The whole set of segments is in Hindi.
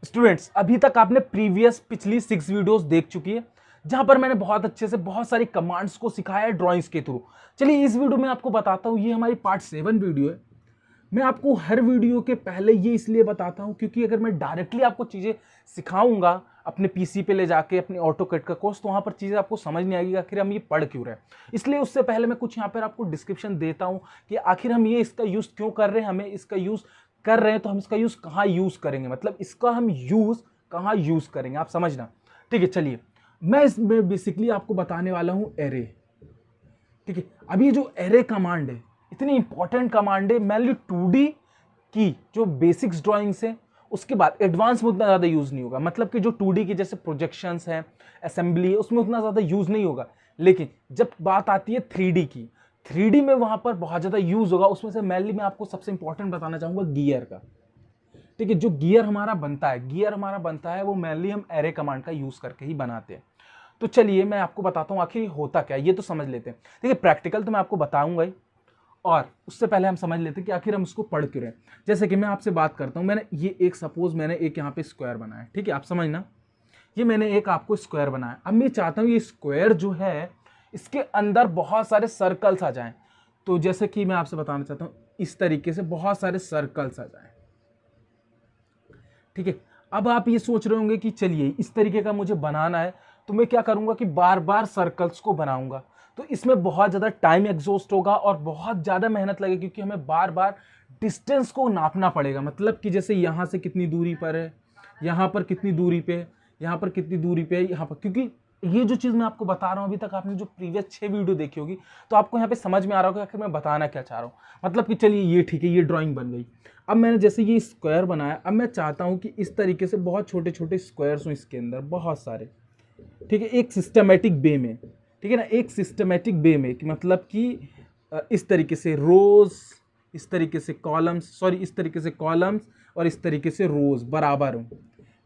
स्टूडेंट्स, अभी तक आपने पिछली 6 वीडियोस देख चुकी है जहां पर मैंने बहुत अच्छे से बहुत सारी कमांड्स को सिखाया है ड्राइंग्स के थ्रू। चलिए इस वीडियो में आपको बताता हूं, ये हमारी पार्ट 7 वीडियो है। मैं आपको हर वीडियो के पहले ये इसलिए बताता हूं क्योंकि अगर मैं डायरेक्टली आपको चीजें सिखाऊंगा अपने पीसी पे ले जाके अपने ऑटोकैड का कोर्स, तो वहां पर चीजें आपको समझ नहीं आएगी आखिर हम ये पढ़ क्यों रहे हैं। इसलिए उससे पहले मैं कुछ यहाँ पर आपको डिस्क्रिप्शन देता हूं कि आखिर हम ये इसका यूज क्यों कर रहे हैं, हमें इसका यूज कर रहे हैं तो हम इसका यूज कहाँ यूज करेंगे, मतलब इसका हम यूज कहाँ यूज करेंगे, आप समझना। ठीक है, चलिए मैं इसमें बेसिकली आपको बताने वाला हूं एरे। ठीक है, अब ये जो एरे कमांड है इतनी इंपॉर्टेंट कमांड है, मेनली 2D की जो बेसिक्स ड्राइंग्स है उसके बाद एडवांस में उतना ज़्यादा यूज़ नहीं होगा। मतलब कि जो 2D की जैसे प्रोजेक्शंस है, असेंबली है, उसमें उतना ज़्यादा यूज़ नहीं होगा। लेकिन जब बात आती है 3D की, 3D में वहाँ पर बहुत ज़्यादा यूज़ होगा। उसमें से मेनली मैं आपको सबसे इंपॉर्टेंट बताना चाहूँगा गियर का। ठीक है, जो गियर हमारा बनता है वो मेनली हम एरे कमांड का यूज़ करके ही बनाते हैं। तो चलिए मैं आपको बताता हूँ आखिर होता क्या है, ये तो समझ लेते हैं। देखिए प्रैक्टिकल तो मैं आपको बताऊंगा ही, और उससे पहले हम समझ लेते हैं कि आखिर हम इसको पढ़ क्यों रहे हैं। जैसे कि मैं आपसे बात करता हूं, मैंने ये एक सपोज मैंने एक यहाँ पे स्क्वायर बनाया, ठीक है, आप समझना। ये मैंने एक आपको स्क्वायर बनाया। अब मैं चाहता हूं ये स्क्वायर जो है इसके अंदर बहुत सारे सर्कल्स आ जाएं। तो जैसे कि मैं आपसे बताना चाहता हूं इस तरीके से बहुत सारे सर्कल्स आ जाएं। ठीक है, अब आप ये सोच रहे होंगे कि चलिए इस तरीके का मुझे बनाना है, तो मैं क्या करूंगा कि बार बार सर्कल्स को बनाऊंगा, तो इसमें बहुत ज़्यादा टाइम एग्जॉस्ट होगा और बहुत ज़्यादा मेहनत लगेगी क्योंकि हमें बार बार डिस्टेंस को नापना पड़ेगा। मतलब कि जैसे यहाँ से कितनी दूरी पर है, यहाँ पर कितनी दूरी पे है, यहाँ पर कितनी दूरी पे है, यहाँ पर, क्योंकि ये जो चीज़ मैं आपको बता रहा हूँ, अभी तक आपने जो प्रीवियस 6 वीडियो देखी होगी तो आपको यहाँ पे समझ में आ रहा होगा आखिर मैं बताना क्या चाह रहा हूँ। मतलब कि चलिए ये ठीक है, ये ड्राइंग बन गई। अब मैंने जैसे ये स्क्वायर बनाया, अब मैं चाहता हूँ कि इस तरीके से बहुत छोटे छोटे स्क्वायर्स हों इसके अंदर, बहुत सारे। ठीक है, एक सिस्टमेटिक वे में, ठीक है ना, एक सिस्टमेटिक वे में कि मतलब कि इस तरीके से रोज, इस तरीके से कॉलम्स, सॉरी इस तरीके से कॉलम्स और इस तरीके से रोज बराबर हों।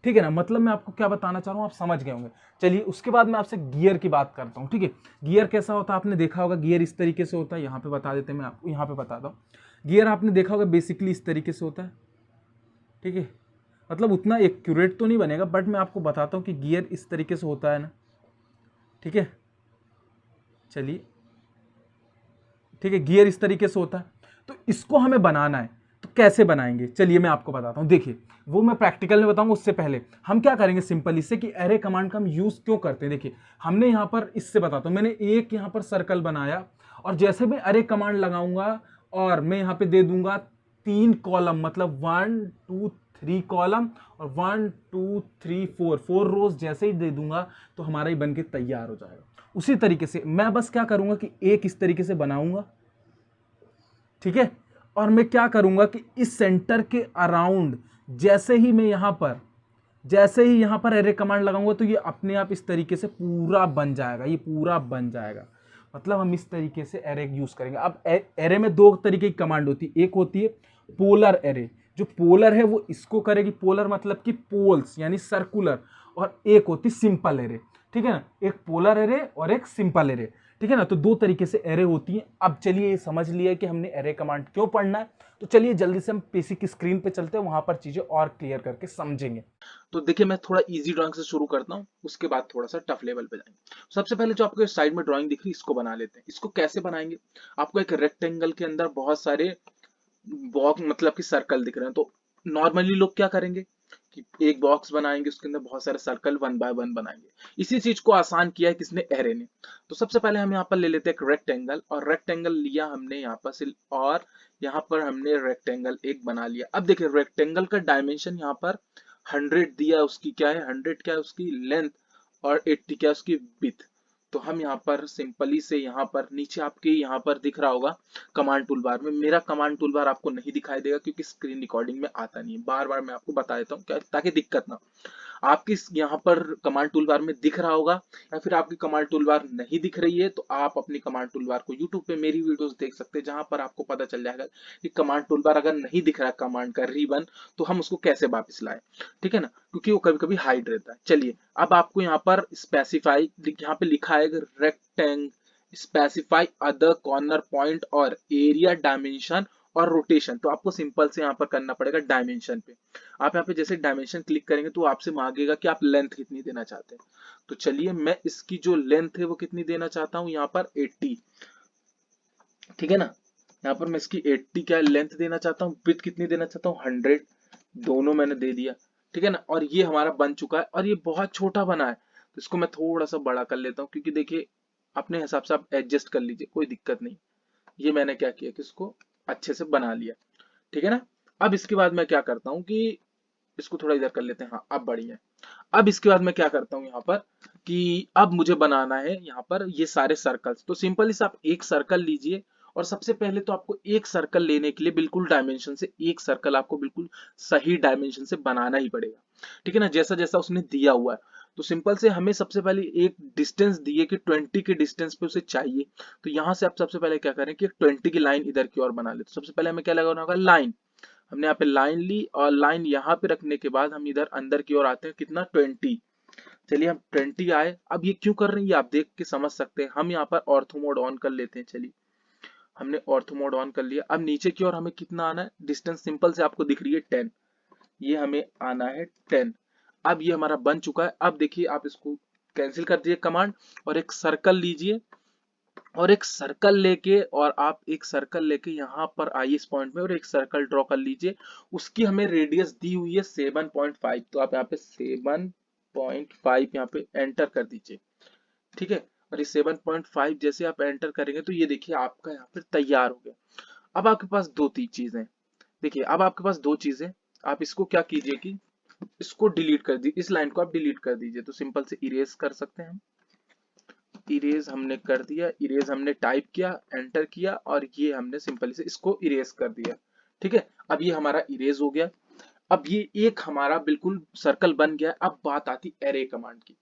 ठीक है ना, मतलब मैं आपको क्या बताना चाह रहा हूँ आप समझ गए होंगे। चलिए उसके बाद मैं आपसे गियर की बात करता हूँ। ठीक है, गियर कैसा होता है आपने देखा होगा, गियर इस तरीके से होता है, यहाँ पे बता देते हैं, मैं आपको यहाँ पे बताता हूँ। गियर आपने देखा होगा बेसिकली इस तरीके से होता है। ठीक है, मतलब उतना एक्यूरेट तो नहीं बनेगा बट मैं आपको बताता हूँ कि गियर इस तरीके से होता है ना। ठीक है, चलिए, ठीक है, गियर इस तरीके से होता है, तो इसको हमें बनाना है। तो कैसे बनाएंगे चलिए मैं आपको बताता हूं। देखिए वो मैं प्रैक्टिकल में बताऊंगा, उससे पहले हम क्या करेंगे सिंपल इससे कि एरे कमांड का हम यूज क्यों करते हैं। देखिए हमने यहां पर, इससे बताता हूं, मैंने एक यहां पर सर्कल बनाया और जैसे मैं एरे कमांड लगाऊंगा और मैं यहां पे दे दूंगा 3 कॉलम, मतलब 1 2 3 कॉलम और 1 2 3 4 रोज जैसे ही दे दूंगा तो हमारा ही बन के तैयार हो जाएगा। उसी तरीके से मैं बस क्या करूंगा कि एक इस तरीके से बनाऊंगा, ठीक है, और मैं क्या करूंगा कि इस सेंटर के अराउंड जैसे ही यहां पर एरे कमांड लगाऊंगा तो ये अपने आप इस तरीके से पूरा बन जाएगा, ये पूरा बन जाएगा। मतलब हम इस तरीके से एरे यूज करेंगे। अब एरे में 2 तरीके की कमांड होती है, एक होती है पोलर एरे, जो पोलर है वो इसको करेगी, पोलर मतलब कि पोल्स यानी सर्कुलर, और एक होती सिंपल एरे। ठीक है ना, एक पोलर एरे और एक सिंपल एरे। ठीक है ना, तो 2 तरीके से एरे होती हैं। अब चलिए ये समझ लिया कि हमने एरे कमांड क्यों पढ़ना है, तो चलिए जल्दी से हम पीसी की स्क्रीन पे चलते हैं, वहां पर चीजें और क्लियर करके समझेंगे। तो देखिए मैं थोड़ा इजी ड्राइंग से शुरू करता हूँ, उसके बाद थोड़ा सा टफ लेवल पे जाएंगे। सबसे पहले जो आपको साइड में ड्राइंग दिख रही है इसको बना लेते हैं। इसको कैसे बनाएंगे, आपको एक रेक्टेंगल के अंदर बहुत सारे बॉक्स मतलब कि सर्कल दिख रहे हैं, तो नॉर्मली लोग क्या करेंगे कि एक बॉक्स बनाएंगे, उसके अंदर बहुत सारे सर्कल 1 बाय 1 बनाएंगे। इसी चीज को आसान किया है किसने, एरे ने। तो सबसे पहले हम यहाँ पर ले लेते हैं एक रेक्टेंगल, और रेक्टेंगल लिया हमने यहाँ पर से, और यहाँ पर हमने रेक्टेंगल एक बना लिया। अब देखिए रेक्टेंगल का डायमेंशन यहाँ पर 100 दिया, उसकी क्या है 100 क्या है उसकी लेंथ, और 80 क्या है उसकी विड्थ। तो हम यहाँ पर सिंपली से यहाँ पर नीचे आपके यहाँ पर दिख रहा होगा कमांड टूल बार में, मेरा कमांड टूल बार आपको नहीं दिखाई देगा क्योंकि स्क्रीन रिकॉर्डिंग में आता नहीं है। बार बार मैं आपको बता देता हूँ क्या, ताकि दिक्कत ना। आपकी यहाँ पर कमांड टूल बार में दिख रहा होगा, या फिर आपकी कमांड टूल बार नहीं दिख रही है तो आप अपनी कमांड टूल बार को यूट्यूब पे मेरी वीडियोस देख सकते हैं, जहां पर आपको पता चल जाएगा कि कमांड टूल बार अगर नहीं दिख रहा है कमांड का रिबन, तो हम उसको कैसे वापस लाएं। ठीक है ना, क्योंकि वो कभी कभी हाइड रहता है। चलिए अब आपको यहाँ पर स्पेसिफाई, यहाँ पे लिखा है रेक्टेंग, स्पेसिफाई अदर कॉर्नर पॉइंट और एरिया डायमेंशन और रोटेशन तो आपको सिंपल से यहाँ पर करना पड़ेगा डायमेंशन पे। आप यहाँ पे जैसे डायमेंशन क्लिक करेंगे तो आपसे मांगेगा कि आप लेंथ कितनी देना चाहते हैं। तो चलिए मैं इसकी जो लेंथ है वो कितनी देना चाहता हूँ, यहाँ पर 80, ठीक है ना। यहाँ पर मैं इसकी 80 क्या लेंथ देना चाहता हूँ, विड्थ कितनी देना चाहता हूँ 100, दोनों मैंने दे दिया, ठीक है ना। और ये हमारा बन चुका है और ये बहुत छोटा बना है, तो इसको मैं थोड़ा सा बड़ा कर लेता हूँ, क्योंकि देखिए अपने हिसाब से आप एडजस्ट कर लीजिए, कोई दिक्कत नहीं। ये मैंने क्या किया कि इसको अच्छे से बना लिया, ठीक है ना। अब इसके बाद मैं क्या करता हूँ कि इसको थोड़ा इधर कर लेते हैं, हाँ अब बढ़िया है। अब इसके बाद मैं क्या करता हूँ यहाँ पर कि अब मुझे बनाना है यहाँ पर ये सारे सर्कल्स। तो सिंपली से आप एक सर्कल लीजिए, और सबसे पहले तो आपको एक सर्कल लेने के लिए बिल्कुल डायमेंशन से एक सर्कल आपको बिल्कुल सही डायमेंशन से बनाना ही पड़ेगा, ठीक है ना, जैसा जैसा उसने दिया हुआ है। तो सिंपल से हमें सबसे पहले एक डिस्टेंस दिए कि 20 के डिस्टेंस पे उसे चाहिए। तो यहाँ से आप सबसे पहले क्या करें कि 20 की लाइन इधर की ओर बना ले। तो सबसे पहले हमें क्या लगाना होगा, लाइन। हमने यहाँ पे लाइन ली और लाइन यहाँ पे रखने के बाद हम इधर अंदर की ओर आते हैं, कितना 20। चलिए हम 20 आए। अब ये क्यों कर रहे हैं ये आप देख के समझ सकते हैं। हम यहाँ पर ऑर्थो मोड ऑन कर लेते हैं। चलिए हमने ऑर्थो मोड ऑन कर लिया। अब नीचे की ओर हमें कितना आना है, डिस्टेंस सिंपल से आपको दिख रही है 10, ये हमें आना है 10। अब ये हमारा बन चुका है। अब देखिए आप इसको कैंसिल कर दीजिए कमांड, और एक सर्कल लीजिए, और एक सर्कल लेके, और आप एक सर्कल लेके यहाँ पर आइए इस पॉइंट में, और एक सर्कल ड्रॉ कर लीजिए। उसकी हमें रेडियस दी हुई है 7.5, तो आप यहाँ पे 7.5 यहाँ पे एंटर कर दीजिए, ठीक है। और ये 7.5 जैसे आप एंटर करेंगे तो ये देखिए आपका यहाँ पे तैयार हो गया। अब आपके पास दो तीन चीजें, देखिए अब आपके पास दो चीजें। आप इसको क्या कीजिए कि इसको डिलीट कर दीजिए, इस लाइन को आप डिलीट कर दीजिए। तो सिंपल से इरेज कर सकते हैं हम। इरेज हमने कर दिया, इरेज हमने टाइप किया, एंटर किया, और ये हमने सिंपली से इसको इरेज कर दिया, ठीक है। अब ये हमारा इरेज हो गया। अब ये एक हमारा बिल्कुल सर्कल बन गया। अब बात आती एरे कमांड की।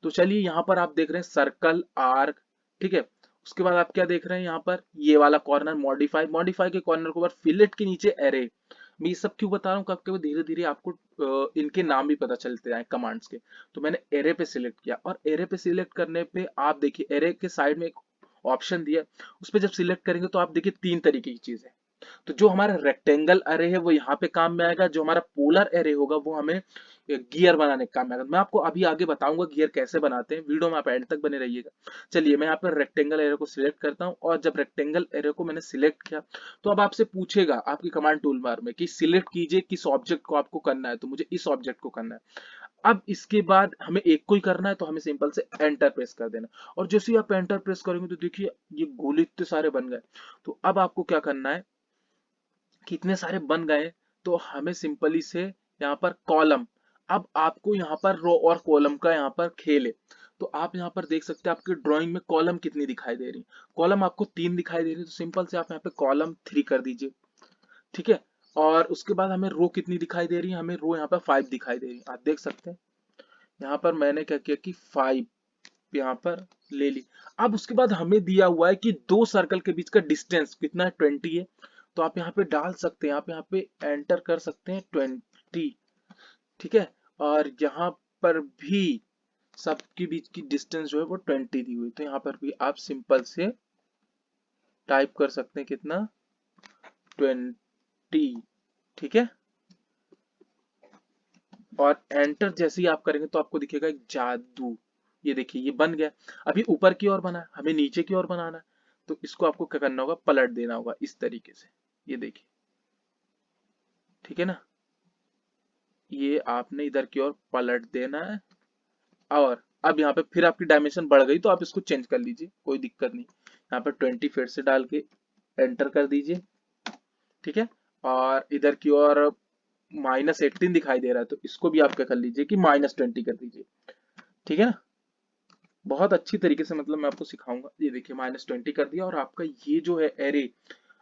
तो चलिए यहाँ पर आप देख रहे हैं सर्कल आर्क, ठीक है। उसके बाद आप क्या देख रहे हैं यहाँ पर ये वाला कॉर्नर मॉडिफाई, मॉडिफाई के कॉर्नर के ऊपर फिलेट के नीचे एरे। मैं ये सब क्यों बता रहा हूँ, क्योंकि धीरे धीरे आपको इनके नाम भी पता चलते जाए कमांड्स के। तो मैंने एरे पे सिलेक्ट किया, और एरे पे सिलेक्ट करने पे आप देखिए एरे के साइड में एक ऑप्शन दिया, उस पर जब सिलेक्ट करेंगे तो आप देखिए तीन तरीके की चीज है। तो जो हमारा रेक्टेंगल अरे है वो यहाँ पे काम में आएगा, जो हमारा पोलर अरे होगा वो हमें गियर बनाने के काम में आएगा। मैं आपको अभी आगे बताऊंगा गियर कैसे बनाते हैं, वीडियो में आप एंड तक बने रहिएगा। चलिए मैं यहाँ पर रेक्टेंगल एरे को सिलेक्ट करता हूँ, और जब रेक्टेंगल एरे को मैंने सिलेक्ट किया तो अब आपसे पूछेगा आपकी कमांड टूल बार में कि सिलेक्ट कीजिए किस ऑब्जेक्ट को आपको करना है। तो मुझे इस ऑब्जेक्ट को करना है। अब इसके बाद हमें एक को ही करना है, तो हमें सिंपल से एंटर प्रेस कर देना। और जैसे ही आप एंटर प्रेस करेंगे तो देखिए ये गोले इतने सारे बन गए। तो अब आपको क्या करना है, कितने सारे बन गए, तो हमें सिंपली से यहाँ पर कॉलम। अब आपको यहाँ पर रो और कॉलम का यहाँ पर खेल है। तो आप यहाँ पर देख सकते हैं आपकी ड्राइंग में कॉलम कितनी दिखाई दे रही, कॉलम आपको 3 दिखाई दे रही है। तो सिंपल से आप यहाँ पे कॉलम 3 कर दीजिए, ठीक है। और उसके बाद हमें रो कितनी दिखाई दे रही है, हमें रो यहाँ पर 5 दिखाई दे रही है, आप देख सकते हैं। यहाँ पर मैंने क्या किया कि 5 यहाँ पर ले ली। अब उसके बाद हमें दिया हुआ है कि दो सर्कल के बीच का डिस्टेंस कितना है, 20 है। तो आप यहाँ पे डाल सकते हैं, आप यहाँ पे एंटर कर सकते हैं 20, ठीक है। और यहाँ पर भी सबके बीच की डिस्टेंस जो है वो 20 दी हुई, तो यहाँ पर भी आप सिंपल से टाइप कर सकते हैं कितना, 20, ठीक है। और एंटर जैसे ही आप करेंगे तो आपको दिखेगा एक जादू, ये देखिए ये बन गया। अभी ऊपर की ओर बना है, हमें नीचे की ओर बनाना है। तो इसको आपको क्या करना होगा, पलट देना होगा इस तरीके से, ये देखिए, ठीक है ना। ये आपने इधर की ओर पलट देना है। और अब यहाँ पे फिर आपकी डायमेंशन बढ़ गई तो आप इसको चेंज कर लीजिए, कोई दिक्कत नहीं। यहाँ पे 20 फिर से डाल के एंटर कर दीजिए, ठीक है। और इधर की ओर -18 दिखाई दे रहा है, तो इसको भी आप क्या कर लीजिए कि -20 कर दीजिए, ठीक है ना। बहुत अच्छी तरीके से मतलब मैं आपको सिखाऊंगा। ये देखिए -20 कर दिया, और आपका ये जो है एरे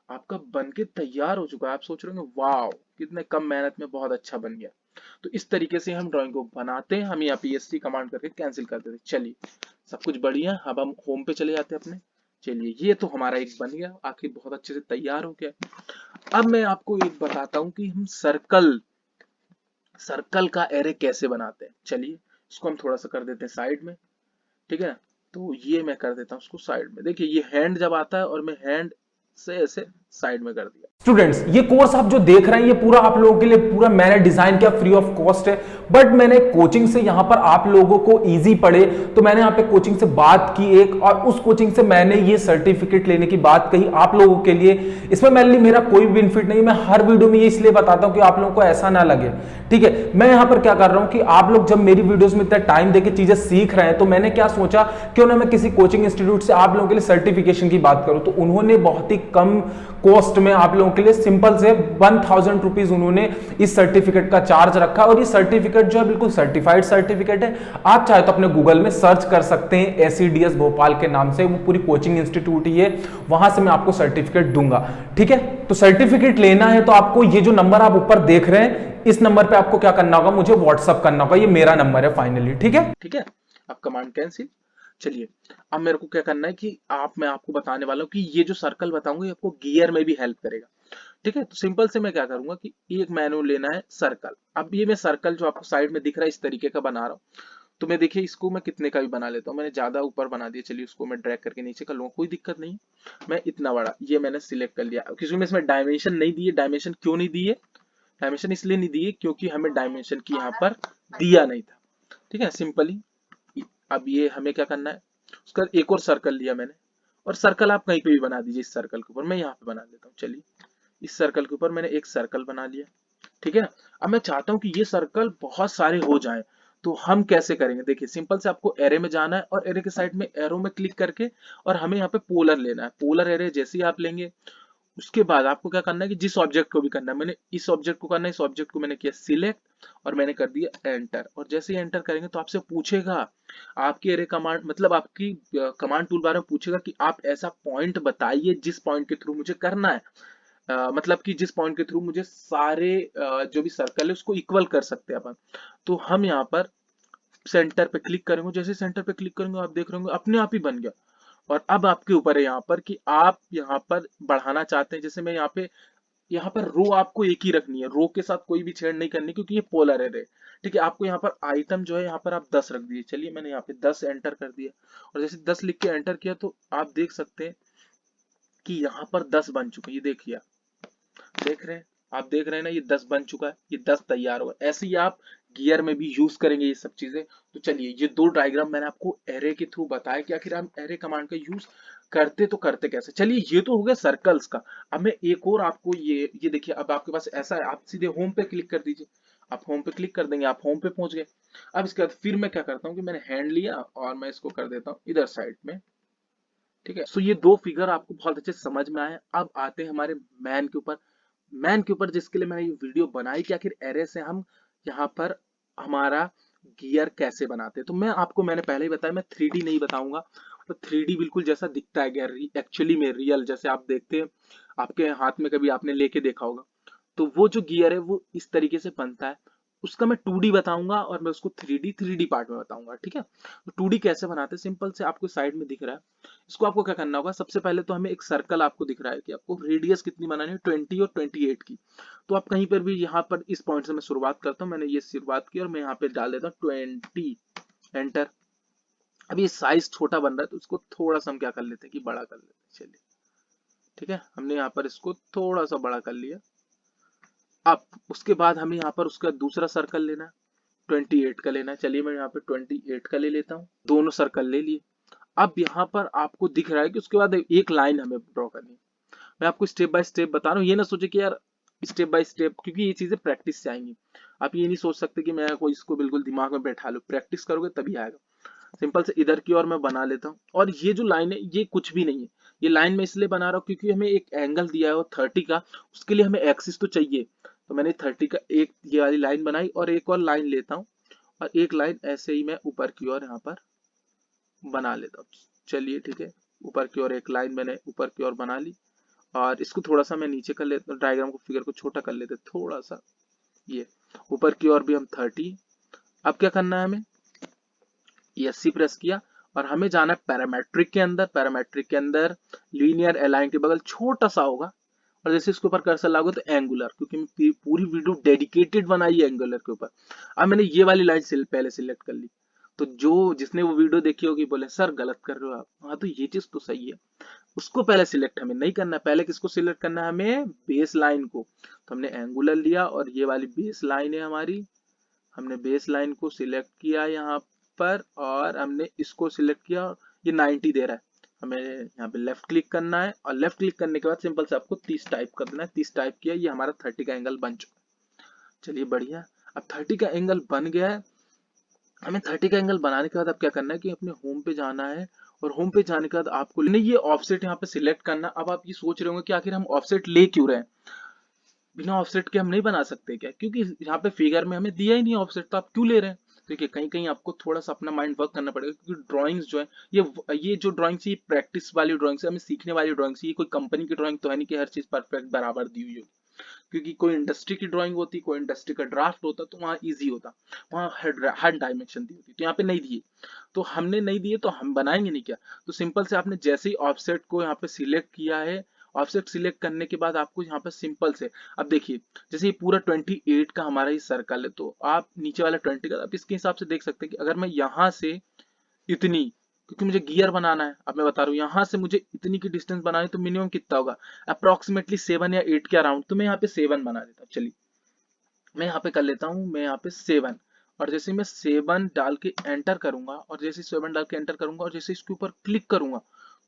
आपका बन के तैयार हो चुका है। आप सोच रहे होंगे वाओ कितने कम मेहनत में बहुत अच्छा बन गया। तो इस तरीके से हम ड्राइंग को बनाते हैं। हम यहाँ PSC कमांड करके कैंसिल कर देते हैं। चलिए सब कुछ बढ़िया। अब हम होम पे चले जाते हैं अपने। चलिए ये तो हमारा एक बन गया, आखिर बहुत अच्छे से तैयार हो गया। अब मैं आपको एक बताता हूँ कि हम सर्कल का एरे कैसे बनाते हैं। चलिए इसको हम थोड़ा सा कर देते हैं साइड में, ठीक है। तो ये मैं कर देता हूँ उसको साइड में। देखिए ये हैंड जब आता है और मैं हैंड से ऐसे साइड में कर दिया। स्टूडेंट्स, ये कोर्स आप जो देख रहे हैं ये पूरा आप लोगों के लिए पूरा मैंने डिजाइन किया, फ्री ऑफ कॉस्ट है। बट मैंने कोचिंग से यहां पर आप लोगों को इजी पड़े तो मैंने यहां पे कोचिंग से बात की एक, और उस कोचिंग से मैंने ये सर्टिफिकेट लेने की बात कही आप लोगों के लिए। इसमें मेनली मेरा कोई बेनिफिट नहीं, मैं हर वीडियो में ये इसलिए बताता हूं कि आप लोगों को ऐसा ना लगे, ठीक है। मैं यहां पर क्या कर रहा हूं कि आप लोग जब मेरी वीडियोस में इतना टाइम देके चीजें सीख रहे हैं तो मैंने क्या सोचा क्यों ना मैं किसी कोचिंग इंस्टीट्यूट से आप लोगों के लिए सर्टिफिकेशन की बात करूं। तो उन्होंने बहुत ही कम कॉस्ट में आप लोगों के लिए सिंपल से 1000 रुपीज उन्होंने इस सर्टिफिकेट का चार्ज रखा। और ये सर्टिफिकेट जो है बिल्कुल सर्टिफाइड सर्टिफिकेट है। आप चाहे तो अपने गूगल में सर्च कर सकते हैं, एसीडीएस भोपाल के नाम से, वो पूरी कोचिंग इंस्टीट्यूट ही है, वहां से मैं आपको सर्टिफिकेट दूंगा, ठीक है। तो सर्टिफिकेट लेना है तो आपको ये जो नंबर आप ऊपर देख रहे हैं इस नंबर पे आपको क्या करना होगा, मुझे व्हाट्सअप करना होगा, ये मेरा नंबर है फाइनली, ठीक है। ठीक है, अब कमांड कैंसिल। चलिए अब मेरे को क्या करना है कि मैं आपको बताने वाला हूँ कि ये जो सर्कल बताऊंगा ये आपको गियर में भी हेल्प करेगा, ठीक है। तो सिंपल से मैं क्या करूंगा कि एक मेनू लेना है सर्कल। अब ये मैं सर्कल जो आपको साइड में दिख रहा है इस तरीके का बना रहा हूँ। तो मैं देखिए इसको मैं कितने का भी बना लेता हूँ, मैंने ज्यादा ऊपर बना दिया, चलिए उसको मैं ड्रैग करके नीचे कर लूंगा, कोई दिक्कत नहीं। मैं इतना बड़ा ये मैंने सिलेक्ट कर लिया, क्योंकि मैं इसमें डायमेंशन नहीं दिए। डायमेंशन क्यों नहीं दिए, डायमेंशन इसलिए नहीं दिए क्योंकि हमें डायमेंशन की यहाँ पर दिया नहीं था, ठीक है, सिंपली। अब ये हमें क्या करना है, उसका एक और सर्कल लिया मैंने, और सर्कल आप कहीं पे भी बना दीजिए। इस सर्कल के ऊपर मैं यहाँ पे बना लेता हूँ, चलिए इस सर्कल के ऊपर मैंने एक सर्कल बना लिया, ठीक है। अब मैं चाहता हूँ कि ये सर्कल बहुत सारे हो जाएं, तो हम कैसे करेंगे, देखिए सिंपल से आपको एरे में जाना है और एरे के साइड में एरो में क्लिक करके और हमें यहाँ पे पोलर लेना है। पोलर एरे जैसे ही आप लेंगे उसके बाद आपको क्या करना है कि जिस ऑब्जेक्ट को भी करना है, मैंने इस ऑब्जेक्ट को करना है, इस ऑब्जेक्ट को मैंने किया सिलेक्ट और मैंने कर दिया एंटर। और जैसे ही एंटर करेंगे तो आपसे पूछेगा, आपकी एरे कमांड मतलब आपकी कमांड टूल बार में पूछेगा कि आप ऐसा पॉइंट बताइए जिस पॉइंट के थ्रू मुझे करना है। मतलब कि जिस पॉइंट के थ्रू मुझे सारे जो भी सर्कल है उसको इक्वल कर सकते हैं अपन। तो हम यहाँ पर सेंटर पे क्लिक करेंगे, जैसे सेंटर पे क्लिक करेंगे आप देख रहे होंगे अपने आप ही बन गया। और अब आपके ऊपर है यहाँ पर कि आप यहाँ पर बढ़ाना चाहते हैं। जैसे मैं यहाँ पर रो आपको एक ही रखनी है, रो के साथ कोई भी छेड़ नहीं करनी क्योंकि ये पोलर है, ठीक है। आपको यहाँ पर आइटम जो है यहाँ पर आप 10 रख दिए, चलिए मैंने यहाँ पे 10 एंटर कर दिया। और जैसे 10 लिख के एंटर किया तो आप देख सकते हैं कि यहाँ पर 10 बन चुके हैं। ये देखिए, देख रहे हैं, आप देख रहे हैं ना, ये 10 बन चुका है, ये 10 तैयार हुआ। ऐसे ही आप गियर में भी यूज करेंगे ये सब चीजें। तो चलिए ये दो डायग्राम मैंने आपको एरे के थ्रू बताया कि आखिर हम एरे कमांड का यूज करते तो करते कैसे। चलिए ये तो हो गया सर्कल्स का। अब मैं एक और आपको ये देखिए, अब आपके पास ऐसा है, आप सीधे होम पे क्लिक कर दीजिए। आप होम पे क्लिक कर देंगे, आप होम पे पहुंच गए। अब इसके बाद फिर मैं क्या करता हूँ कि मैंने हैंड लिया और मैं इसको कर देता हूँ इधर साइड में, ठीक है। सो ये दो फिगर आपको बहुत अच्छे से समझ में आए। अब आते हैं हमारे मैन के ऊपर। मैन के ऊपर जिसके लिए मैंने ये वीडियो बनाई कि आखिर एरे से हम यहाँ पर हमारा गियर कैसे बनाते हैं। तो मैंने पहले ही बताया मैं 3D नहीं बताऊंगा, तो 3D बिल्कुल जैसा दिखता है गियर एक्चुअली में रियल जैसे आप देखते हैं, आपके हाथ में कभी आपने लेके देखा होगा, तो वो जो गियर है वो इस तरीके से बनता है। उसका मैं 2D बताऊंगा और मैं उसको 3D पार्ट में बताऊंगा, ठीक है। तो 2D कैसे बनाते हैं, सिंपल से आपको साइड में दिख रहा है, इसको आपको क्या करना होगा, सबसे पहले तो हमें एक सर्कल आपको दिख रहा है कि आपको रेडियस कितनी बनानी है, 20 और 28 की। तो आप कहीं पर भी यहाँ पर इस पॉइंट से मैं शुरुआत करता हूँ, मैंने ये शुरुआत की और मैं यहाँ पे डाल देता हूँ 20, एंटर। अब ये साइज छोटा बन रहा है तो इसको थोड़ा सा हम क्या कर लेते हैं कि बड़ा कर लेते हैं, चलिए ठीक है, हमने यहाँ पर इसको थोड़ा सा बड़ा कर लिया। अब उसके बाद हमें यहाँ पर उसका दूसरा सर्कल लेना है, 28 का लेना है, चलिए मैं यहाँ पे 28 का ले लेता हूँ, दोनों सर्कल ले लिए। अब यहाँ पर आपको दिख रहा है कि उसके बाद एक लाइन हमें ड्रॉ करनी है। मैं आपको स्टेप बाय स्टेप बता रहा हूँ, ये ना सोचे कि यार स्टेप बाय स्टेप, क्योंकि ये चीजें प्रैक्टिस से आएंगी। आप ये नहीं सोच सकते कि मैं कोई इसको बिल्कुल दिमाग में बैठा लूं, प्रैक्टिस करोगे तभी आएगा। सिंपल से इधर की ओर मैं बना लेता हूँ। और ये जो लाइन है ये कुछ भी नहीं है, ये लाइन मैं इसलिए बना रहा हूँ क्योंकि हमें एक एंगल दिया है वो 30 का, उसके लिए हमें एक्सिस तो चाहिए। तो मैंने 30 का एक ये वाली लाइन बनाई और एक और लाइन लेता हूँ और एक लाइन ऐसे ही मैं ऊपर की ओर यहाँ पर बना लेता हूँ। चलिए ठीक है, ऊपर की ओर एक लाइन मैंने ऊपर की ओर बना ली और इसको थोड़ा सा मैं नीचे कर लेता हूँ, डायग्राम को फिगर को छोटा कर लेते थोड़ा सा। ये ऊपर की ओर भी हम 30। अब क्या करना है हमें, ESC प्रेस किया और हमें जाना है पैरामेट्रिक के अंदर। पैरामेट्रिक के अंदर लीनियर अलाइन के बगल छोटा सा होगा और जैसे इसके ऊपर कर्सर लागू तो एंगुलर, क्योंकि मैं पूरी वीडियो डेडिकेटेड बनाई है एंगुलर के ऊपर। अब मैंने ये वाली लाइन पहले सिलेक्ट कर ली, तो जो जिसने वो वीडियो देखी होगी बोले सर गलत कर रहे हो आप, हाँ तो ये चीज तो सही है। उसको पहले सिलेक्ट हमें नहीं करना है, पहले किसको सिलेक्ट करना है, हमें बेस लाइन को। तो हमने एंगुलर लिया और ये वाली बेस लाइन है हमारी, हमने बेस लाइन को सिलेक्ट किया यहाँ पर और हमने इसको सिलेक्ट किया। ये 90 दे रहा है, हमें यहाँ पे लेफ्ट क्लिक करना है और लेफ्ट क्लिक करने के बाद सिंपल से आपको 30 टाइप कर देना है। 30 टाइप किया, ये हमारा 30 का एंगल बन चुका है। चलिए बढ़िया, अब 30 का एंगल बन गया है। हमें 30 का एंगल बनाने के बाद अब क्या करना है कि अपने होम पे जाना है और होम पे जाने के बाद आपको ये ऑफसेट यहाँ पे सिलेक्ट करना। अब आप ये सोच रहे होंगे कि आखिर हम ऑफसेट ले क्यों रहे हैं, बिना ऑफसेट के हम नहीं बना सकते क्या, क्योंकि यहाँ पे फिगर में हमें दिया ही नहीं ऑफसेट, तो आप क्यों ले रहे हैं। देखिए कहीं कहीं आपको थोड़ा सा अपना माइंड वर्क करना पड़ेगा, क्योंकि ड्राइंग्स जो है ये जो ड्राइंग्स ये प्रैक्टिस वाली ड्राइंग्स है, हमें सीखने वाली ड्राइंग्स, ये कोई कंपनी की ड्राइंग तो है नहीं कि हर चीज परफेक्ट बराबर दी हुई होगी। क्योंकि कोई इंडस्ट्री की ड्राइंग होती, कोई इंडस्ट्री का ड्राफ्ट होता तो वहाँ इजी होता, वहाँ हर डायमेंशन दी होती, तो यहाँ पे नहीं दिए, तो हमने नहीं दिए तो हम बनाएंगे नहीं क्या। तो सिंपल से आपने जैसे ही ऑफसेट को यहाँ पे सिलेक्ट किया है, ऑफसेट सिलेक्ट करने के बाद आपको यहाँ पे सिंपल से, अब देखिए जैसे ये पूरा 28 का हमारा ये सर्कल है, तो आप नीचे वाला 20 का आप इसके हिसाब से देख सकते हैं कि अगर मैं यहाँ से इतनी, क्योंकि मुझे गियर बनाना है, अब मैं बता रहा हूँ यहाँ से मुझे इतनी की डिस्टेंस बनानी, तो मिनिमम कितना होगा, अप्रोक्सीमेटली 7 या 8 के अराउंड, तो मैं यहाँ पे 7 बना देता हूँ। चलिए मैं यहाँ पे कर लेता हूँ, मैं यहाँ पे 7, और जैसे मैं 7 डाल के एंटर करूंगा और जैसे 7 डाल के एंटर करूंगा और जैसे इसके ऊपर क्लिक करूंगा,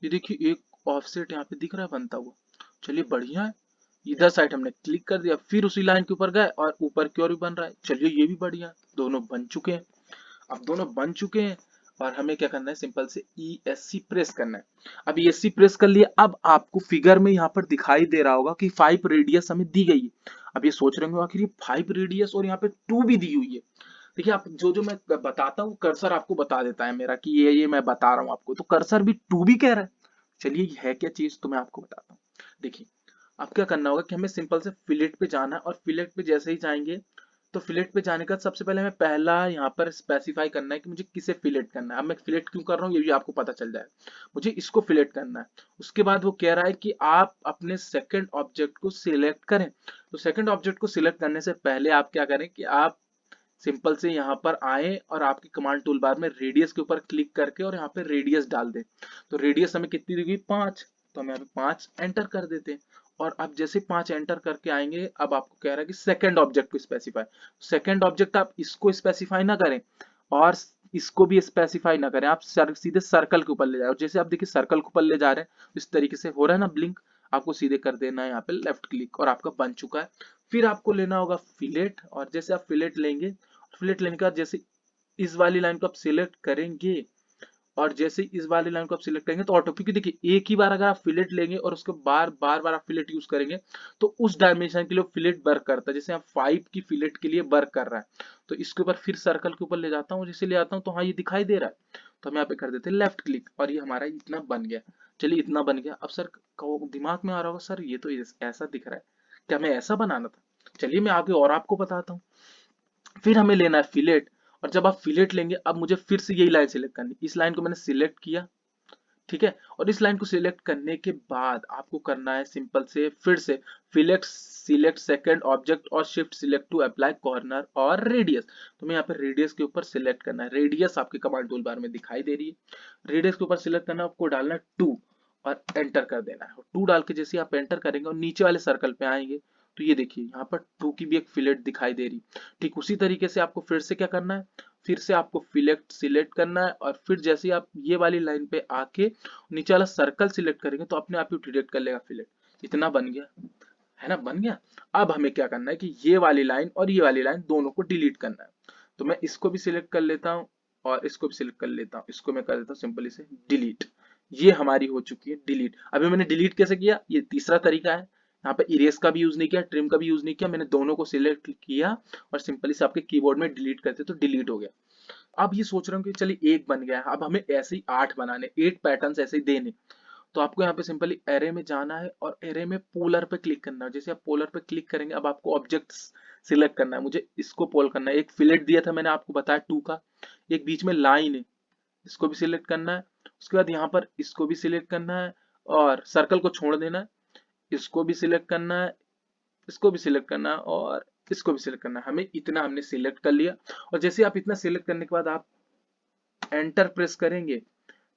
ये देखिए एक ऑफसेट यहाँ पे दिख रहा है बनता हुआ। चलिए बढ़िया है, इधर साइड हमने क्लिक कर दिया, फिर उसी लाइन के ऊपर गए और ऊपर की ओर भी बन रहा है। चलिए ये भी बढ़िया है, दोनों बन चुके हैं। अब दोनों बन चुके हैं और हमें क्या करना है, सिंपल से ESC प्रेस करना है। अब ESC प्रेस कर लिया, अब आपको फिगर में यहाँ पर दिखाई दे रहा होगा कि 5 रेडियस हमें दी गई है। अब ये सोच रहे होंगे आखिर ये 5 रेडियस और यहाँ पे 2 भी दी हुई है। देखिए आप जो मैं बताता हूँ, कर्सर आपको बता देता है मेरा कि ये मैं बता रहा हूँ आपको, तो कर्सर भी 2 भी कह रहा है। चलिए ये है क्या चीज, तो मैं आपको बताता हूँ। देखिए अब क्या करना होगा कि हमें सिंपल से फिलेट पे जाना है, और फिलेट पे जैसे ही जाएंगे तो फिलेट पे जाने का सबसे पहले हमें पहला यहाँ पर स्पेसिफाई करना है कि मुझे किसे फिलेट करना है। अब मैं फिलेट क्यों कर रहा हूँ ये भी आपको पता चल जाए, मुझे इसको फिलेट करना है। उसके बाद वो कह रहा है कि आप अपने सेकंड ऑब्जेक्ट को सिलेक्ट करें। तो सेकंड ऑब्जेक्ट को सिलेक्ट करने से पहले आप क्या करें कि आप सिंपल से यहाँ पर आए और आपकी कमांड टूल बार में रेडियस के ऊपर क्लिक करके और यहाँ पे रेडियस डाल दें। तो रेडियस हमें कितनी दी गई, 5, तो हम यहाँ पे 5 एंटर कर देते हैं। और अब जैसे 5 एंटर करके आएंगे, अब आपको कह रहा है कि सेकंड ऑब्जेक्ट को स्पेसिफाई। सेकंड ऑब्जेक्ट आप इसको स्पेसिफाई ना करें और इसको भी स्पेसिफाई ना करें, आप सीधे सर्कल के ऊपर ले जाओ। जैसे आप देखिए सर्कल के ऊपर ले जा रहे हैं, इस तरीके से हो रहा है ना ब्लिंक, आपको सीधे कर देना है यहाँ पे लेफ्ट क्लिक और आपका बन चुका है। फिर आपको लेना होगा फिलेट, और जैसे आप फिलेट लेंगे, फिलेट लेने के बाद जैसे इस वाली लाइन को आप सिलेक्ट करेंगे और जैसे इस वाली लाइन को आप सिलेक्ट करेंगे तो ऑटो, क्योंकि देखिए एक ही बार अगर आप फिलेट लेंगे और उसके बार बार आप फिलेट यूज करेंगे तो उस डायमेंशन के लिए फिलेट वर्क करता है। जैसे आप 5 की फिलेट के लिए वर्क कर रहा है, तो इसके ऊपर फिर सर्कल के ऊपर ले जाता हूँ, जैसे ले आता हूँ तो हाँ ये दिखाई दे रहा है, तो हम यहाँ पे कर देते हैं लेफ्ट क्लिक और ये हमारा इतना बन गया। चलिए इतना बन गया। अब सर दिमाग में आ रहा होगा सर ये तो ऐसा दिख रहा है, क्या मैं ऐसा बनाना था। चलिए मैं आगे और आपको बताता हूँ। फिर हमें लेना है फिलेट, और जब आप फिलेट लेंगे अब मुझे फिर से यही लाइन सिलेक्ट करनी। इस लाइन को मैंने सिलेक्ट किया, ठीक है, और इस लाइन को सिलेक्ट करने के बाद आपको करना है सिंपल से फिर से फिलेक्ट सिलेक्ट सेकंड ऑब्जेक्ट और shift select to apply corner और रेडियस। तो मैं यहाँ पे रेडियस के ऊपर सिलेक्ट करना है, रेडियस आपके कमांड टूल बार में दिखाई दे रही है। रेडियस के ऊपर सिलेक्ट करना, आपको डालना है 2 और एंटर कर देना है। 2 डाल के जैसे आप एंटर करेंगे और नीचे वाले सर्कल पे आएंगे तो ये देखिए यहाँ पर 2 की भी एक फिलेट दिखाई दे रही। ठीक उसी तरीके से आपको फिर से क्या करना है, फिर से आपको फिलेट सिलेक्ट करना है और फिर जैसे ही आप ये वाली लाइन पे आके नीचे वाला सर्कल सिलेक्ट करेंगे तो अपने आप ही डिलीट कर लेगा फिलेट। इतना बन गया है ना, बन गया। अब हमें क्या करना है कि ये वाली लाइन और ये वाली लाइन दोनों को डिलीट करना है। तो मैं इसको भी सिलेक्ट कर लेता हूँ और इसको भी सिलेक्ट कर लेता हूँ, इसको मैं कर देता हूँ सिंपली से डिलीट। ये हमारी हो चुकी है डिलीट। अभी मैंने डिलीट कैसे किया, ये तीसरा तरीका है। यहाँ पे इरेज का भी यूज नहीं किया, ट्रिम का भी यूज नहीं किया, मैंने दोनों को सिलेक्ट किया और सिंपली से आपके कीबोर्ड में डिलीट करते तो डिलीट हो गया। अब ये सोच रहा हूँ कि चलिए 1 बन गया है, अब हमें ऐसे ही 8 बनाने, 8 पैटर्न्स ऐसे ही देने। तो आपको यहाँ पे सिंपली एरे में जाना है और एरे में पोलर पे क्लिक करना है। जैसे आप पोलर पे क्लिक करेंगे अब आपको ऑब्जेक्ट सिलेक्ट करना है। मुझे इसको पोल करना है, एक फिलेट दिया था मैंने आपको बताया 2 का, एक बीच में लाइन है, इसको भी सिलेक्ट करना है। उसके बाद यहाँ पर इसको भी सिलेक्ट करना है और सर्कल को छोड़ देना है, इसको भी सिलेक्ट करना है, इसको भी सिलेक्ट करना है और इसको भी सिलेक्ट करना है। हमें इतना हमने सिलेक्ट कर लिया और जैसे आप इतना सिलेक्ट करने के बाद आप एंटर प्रेस करेंगे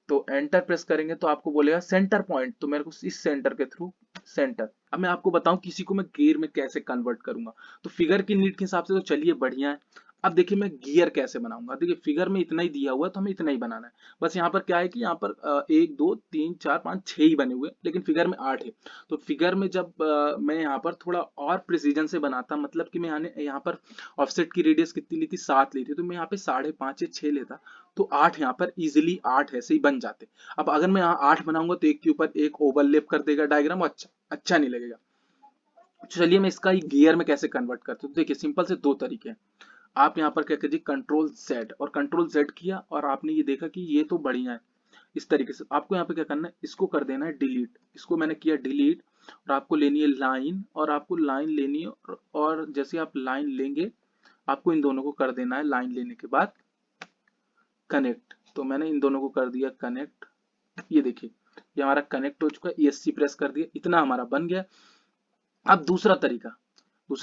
तो एंटर प्रेस करेंगे तो आपको बोलेगा सेंटर पॉइंट, तो मेरे को इस सेंटर के थ्रू सेंटर। अब मैं आपको बताऊं किसी को मैं गियर में कैसे कन्वर्ट करूंगा। तो फिगर की नीड के हिसाब से तो चलिए बढ़िया है। अब देखिए मैं गियर कैसे बनाऊंगा। देखिए फिगर में इतना ही दिया हुआ है तो हमें इतना ही बनाना है। बस यहाँ पर क्या है कि यहाँ पर 1 2 3 4 5 6 ही बने हुए हैं, लेकिन फिगर में 8 है। तो फिगर में जब मैं यहाँ पर थोड़ा और प्रिसीजन से बनाता, मतलब कि मैं यहाँ पर ऑफसेट की रेडियस कितनी ली थी, 7 ली थी, तो मैं यहाँ पे 5.5 या 6 लेता तो 8 यहाँ पर इजिली 8 ऐसे ही बन जाते। अब अगर मैं यहाँ 8 बनाऊंगा तो एक के ऊपर एक ओवरलैप कर देगा डायग्राम, अच्छा नहीं लगेगा। चलिए मैं इसका गियर में कैसे कन्वर्ट करता हूँ। देखिए सिंपल से 2 तरीके हैं। आप यहाँ पर क्या कीजिए, कंट्रोल जेड, और कंट्रोल जेड किया और आपने ये देखा कि ये तो बढ़िया है। इस तरीके से आपको यहाँ पे क्या करना है, इसको कर देना है डिलीट। इसको मैंने किया डिलीट, और आपको लेनी है लाइन, और आपको लाइन लेनी है, और जैसे आप लाइन लेंगे आपको इन दोनों को कर देना है लाइन लेने के बाद कनेक्ट। तो मैंने इन दोनों को कर दिया कनेक्ट। ये देखिए ये हमारा कनेक्ट हो चुका है, ESC प्रेस कर दिया, इतना हमारा बन गया। अब दूसरा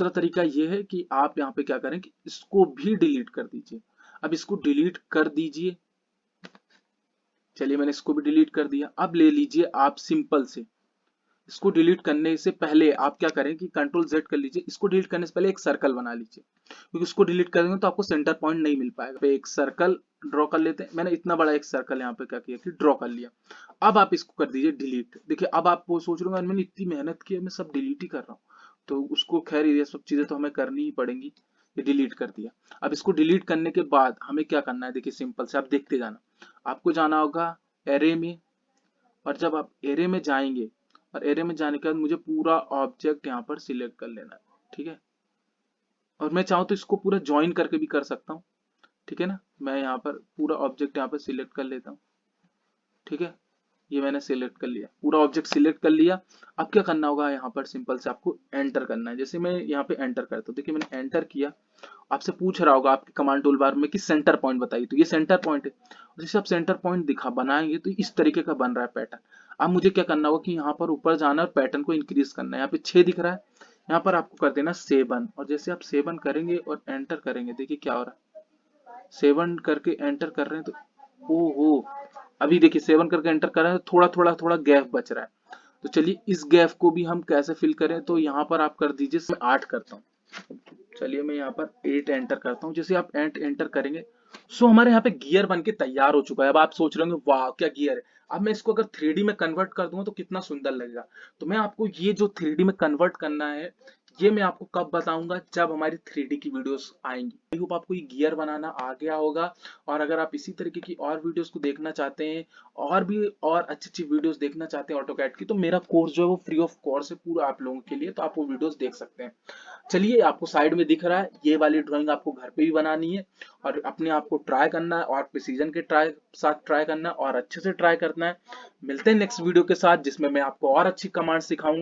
तरीका ये है कि आप यहाँ पे क्या करें कि इसको भी डिलीट कर दीजिए। अब इसको डिलीट कर दीजिए। चलिए मैंने इसको भी डिलीट कर दिया। अब ले लीजिए आप सिंपल से, इसको डिलीट करने से पहले आप क्या करें कि कंट्रोल जेड कर लीजिए। इसको डिलीट करने से पहले एक सर्कल बना लीजिए, क्योंकि इसको डिलीट करेंगे तो आपको सेंटर पॉइंट नहीं मिल पाएगा। पे एक सर्कल ड्रॉ कर लेते हैं। मैंने इतना बड़ा एक सर्कल यहाँ पे क्या किया कि ड्रॉ कर लिया। अब आप इसको कर दीजिए डिलीट। देखिए अब आप वो सोच रहे हो मैंने इतनी मेहनत की है, मैं सब डिलीट ही कर रहा हूँ, तो उसको खैर ये सब चीजें तो हमें करनी ही पड़ेंगी। ये डिलीट कर दिया। अब इसको डिलीट करने के बाद हमें क्या करना है, देखिए सिंपल से आप देखते जाना। आपको जाना होगा एरे में, और जब आप एरे में जाएंगे, और एरे में जाने के बाद मुझे पूरा ऑब्जेक्ट यहाँ पर सिलेक्ट कर लेना है, ठीक है। और मैं चाहूँ तो इसको पूरा ज्वाइन करके भी कर सकता हूँ, ठीक है ना। मैं यहाँ पर पूरा ऑब्जेक्ट यहाँ पर सिलेक्ट कर लेता हूँ, ठीक है। ये मैंने सिलेक्ट कर लिया, पूरा ऑब्जेक्ट सिलेक्ट कर लिया। अब क्या करना होगा, यहाँ पर सिंपल से आपको एंटर करना है। जैसे मैं यहाँ पे एंटर करता हूँ, देखिए मैंने एंटर किया। आपसे पूछ रहा होगा आपके कमांड टूल बार में कि सेंटर पॉइंट बताइए, तो ये सेंटर पॉइंट है। जैसे आप सेंटर पॉइंट दिखा बनाएंगे तो इस तरीके का बन रहा है पैटर्न। अब मुझे क्या करना होगा कि यहाँ पर ऊपर जाना है और पैटर्न को इंक्रीज करना है। यहाँ पे 6 दिख रहा है, यहाँ पर आपको कर देना 7, और जैसे आप 7 करेंगे और एंटर करेंगे, देखिए क्या हो रहा है। 7 करके एंटर कर रहे हैं तो ओहो, अभी देखिए 7 करके एंटर कर रहे हैं तो थोड़ा गैप बच रहा है। तो चलिए इस गैप को भी हम कैसे फिल करें, तो यहाँ पर आप कर दीजिए, मैं 8 करता हूँ। चलिए मैं यहाँ पर 8 एंटर करता हूँ। जैसे आप 8 एंटर करेंगे सो हमारे यहाँ पे गियर बन के तैयार हो चुका है। अब आप सोच रहे होंगे वाह क्या गियर है। अब मैं इसको अगर 3D में कन्वर्ट कर दूंगा तो कितना सुंदर लगेगा। तो मैं आपको ये जो 3D में कन्वर्ट करना है, ये मैं आपको कब बताऊंगा, जब हमारी 3D की वीडियोस आएंगी। आई होप आपको ये गियर बनाना आ गया होगा। और अगर आप इसी तरीके की और वीडियोस को देखना चाहते हैं, और भी और अच्छी वीडियोस देखना चाहते हैं ऑटोकैड की, तो मेरा कोर्स जो है वो फ्री ऑफ कॉस्ट है पूरा आप लोगों के लिए, तो आप वो वीडियोस देख सकते हैं। चलिए आपको साइड में दिख रहा है, ये वाली ड्राइंग आपको घर पे भी बनानी है, और अपने आप को ट्राई करना है, और प्रिसीजन के साथ ट्राई करना है, और अच्छे से ट्राई करना है। मिलते हैं नेक्स्ट वीडियो के साथ, जिसमें मैं आपको और अच्छी कमांड सिखाऊंगा।